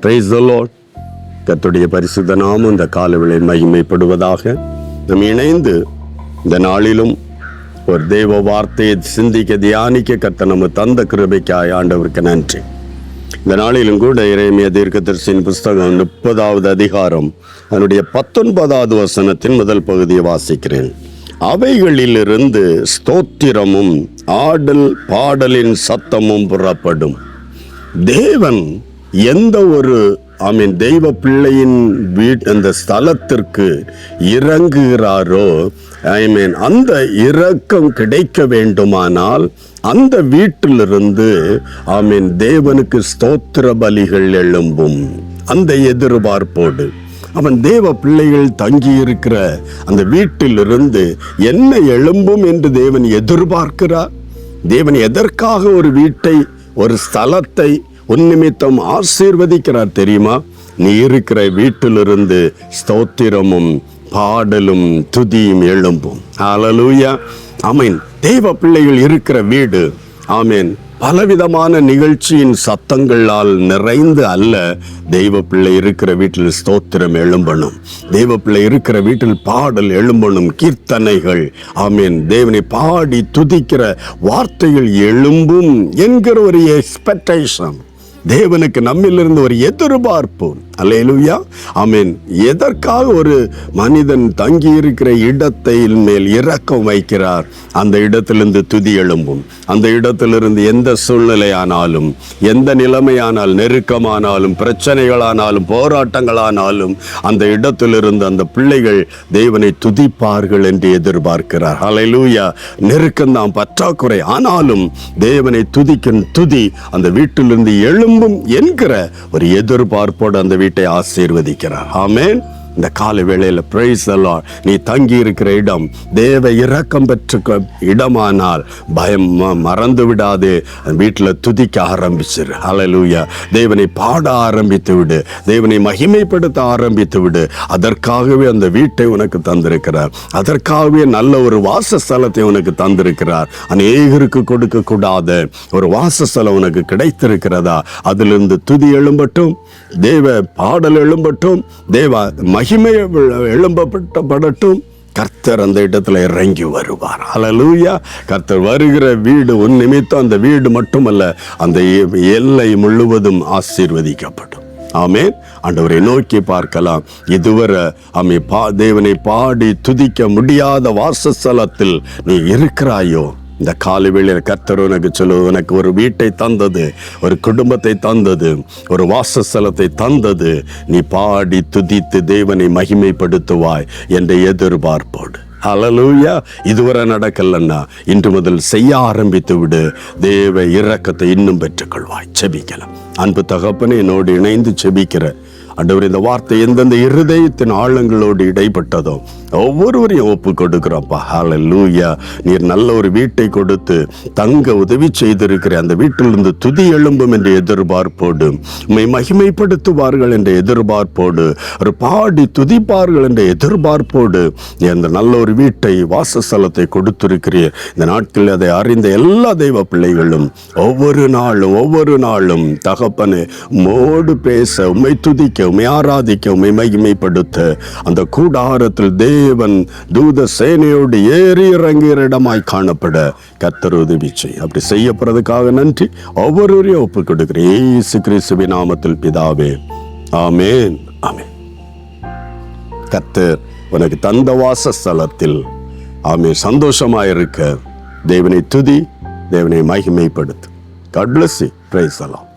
Praise the Lord. கர்த்தருடைய பரிசுத்த நாமம் இந்த காலவேளையில் மகிமைப்படுவதாக. நாம் இணைந்து இந்த நாளிலும் ஒரு தெய்வ வார்த்தையை சிந்திக்க தியானிக்க கர்த்தர் நம்ம தந்த கிருபைக்காய் ஆண்டவருக்கு நன்றி. இந்த நாளிலும் கூட எரேமியா தீர்க்கதரிசியின் புஸ்தகம் 30வது அதிகாரம் அதனுடைய 19வது வசனத்தின் முதல் பகுதியை வாசிக்கிறேன். அவைகளிலிருந்து ஸ்தோத்திரமும் ஆடல் பாடலின் சத்தமும் புறப்படும். தேவன் எந்த ஒரு தெய்வ பிள்ளையின் அந்த ஸ்தலத்திற்கு இறங்குகிறாரோ அந்த இரக்கம் கிடைக்க வேண்டுமானால் அந்த வீட்டிலிருந்து தேவனுக்கு ஸ்தோத்திர பலிகள் எழும்பும். அந்த எதிர்பார்ப்போடு அவன் தேவ பிள்ளைகள் தங்கி இருக்கிற அந்த வீட்டிலிருந்து என்ன எழும்பும் என்று தேவன் எதிர்பார்க்கிறார். தேவன் எதற்காக ஒரு வீட்டை, ஒரு ஸ்தலத்தை உன்னிமித்தம் ஆசீர்வதிக்கிறார் தெரியுமா? நீ இருக்கிற வீட்டிலிருந்து ஸ்தோத்திரமும் பாடலும் துதியும் எழும்பும். ஹல்லேலூயா, ஆமென். தேவ பிள்ளைகள் இருக்கிற வீடு, ஆமென், பலவிதமான நிகழ்ச்சியின் சத்தங்களால் நிறைந்து அல்ல. தெய்வ பிள்ளை இருக்கிற வீட்டில் ஸ்தோத்திரம் எழும்பணும். தெய்வ பிள்ளை இருக்கிற வீட்டில் பாடல் எழும்பணும். கீர்த்தனைகள், ஆமென், தேவனை பாடி துதிக்கிற வார்த்தைகள் எழும்பும் என்கிற ஒரு எக்ஸ்பெக்டேஷன். தேவனுக்கு நம்மிலிருந்து ஒரு எதிர்பார்ப்பு. அல்லேலூயா, ஆமென். எதற்காக ஒரு மனிதன் தங்கி இருக்கிற இடத்தை மேல் இரக்கம் வைக்கிறார்? அந்த இடத்திலிருந்து துதி எழும்பும். அந்த இடத்திலிருந்து எந்த சூழ்நிலையானாலும், எந்த நிலைமையானால், நெருக்கமானாலும், பிரச்சனைகளானாலும், போராட்டங்களானாலும் அந்த இடத்திலிருந்து அந்த பிள்ளைகள் தேவனை துதிப்பார்கள் என்று எதிர்பார்க்கிறார். அல்லேலூயா. நெருக்கம்தான், பற்றாக்குறை, ஆனாலும் தேவனை துதிக்கும் துதி அந்த வீட்டிலிருந்து எழும்பும் என்கிற ஒரு எதிர்பார்ப்போடு அந்த வீட்டை ஆசீர்வதிக்கிறார். ஆமென். இந்த கால வேளையில் பிரைஸ் தி லார்ட். நீ தங்கி இருக்கிற இடம் தேவ இரக்கம் பெற்ற இடமானால் பயம் மறந்து விடாது. வீட்டில் துதிக்க ஆரம்பிச்சிரு. ஹல்லேலூயா. தேவனை பாட ஆரம்பித்து விடு. தேவனை மகிமைப்படுத்த ஆரம்பித்து விடு. அதற்காகவே அந்த வீட்டை உனக்கு தந்திருக்கிறார். அதற்காகவே நல்ல ஒரு வாசஸ்தலத்தை உனக்கு தந்திருக்கிறார். அநேகருக்கு கொடுக்க கூடாத ஒரு வாசஸ்தலம் உனக்கு கிடைத்திருக்கிறதா? அதிலிருந்து துதி எழும்பட்டும், தேவ பாடல் எழும்பட்டும், தேவ மகிமை எழும்பப்படட்டும். கர்த்தர் அந்த இடத்துல இறங்கி வருவார். ஹல்லேலூயா. கர்த்தர் வருகிற வீடு உன் நிமித்தம் அந்த வீடு மட்டுமல்ல, அந்த எல்லை முழுவதும் ஆசீர்வதிக்கப்படும். ஆமென். ஆண்டவரை நோக்கி பார்க்கலாம். இதுவரை தேவனை பாடி துதிக்க முடியாத வாசஸ்தலத்தில் நீ இருக்கிறாயோ? இந்த காலவேளையில் கர்த்தர் உனக்கு உனக்கு ஒரு வீட்டை தந்தது, ஒரு குடும்பத்தை தந்தது, ஒரு வாசஸ்தலத்தை தந்தது. நீ பாடி துதித்து தேவனை மகிமைப்படுத்துவாய் என்ற எதிர்பார்ப்போடு. ஹல்லேலூயா. இதுவரை நடக்கலன்னா இன்று முதல் செய்ய ஆரம்பித்து விடு. தேவ இரக்கத்தை இன்னும் பெற்றுக்கொள்வாய். செபிக்கலாம். அன்பு தகப்பனே, என்னோடு இணைந்து செபிக்கிற ஆண்டவர், இந்த வார்த்தை எந்தெந்த இருதயத்தின் ஆழங்களோடு இடைப்பட்டதோ ஒவ்வொருவரையும் ஒப்பு கொடுக்கிறோம்ப்பா. ஹல்லேலூயா. நீர் நல்ல ஒரு வீட்டை கொடுத்து தங்க உதவி செய்திருக்கிற அந்த வீட்டிலிருந்து துதி எழும்பும் என்ற எதிர்பார்ப்போடு, உம்மை மகிமைப்படுத்துவார்கள் என்ற எதிர்பார்ப்போடு, ஒரு பாடி துதிப்பார்கள் என்ற எதிர்பார்ப்போடு நீ அந்த நல்ல ஒரு வீட்டை, வாசஸ்தலத்தை கொடுத்திருக்கிறீர். இந்த நாட்களில் அதை அறிந்த எல்லா தெய்வ பிள்ளைகளும் ஒவ்வொரு நாளும் தகப்பனே உம்மோடு பேச, உம்மை துதிக்க, உம்மை ஆராதிக்க, உம்மை மகிமைப்படுத்த அந்த கூடாரத்தில் தேவன் தூத சேனையோடு ஏறி இறங்குகிற இடமாய் காணப்பட கர்த்தர் உதவி செய். அப்படி செய்யப்படுறதுக்காக நன்றி. ஒவ்வொருவரையும் ஒப்பு கொடுக்கிறேன் இயேசு கிறிஸ்துவின் நாமத்தில் பிதாவே, ஆமென், ஆமென். கர்த்தர் உனக்கு தந்த வாசஸ்தலத்தில் ஆமென் சந்தோஷமாயிருக்க தேவனை துதி, தேவனை மகிமைப்படுத்து. God bless you. Praise the Lord.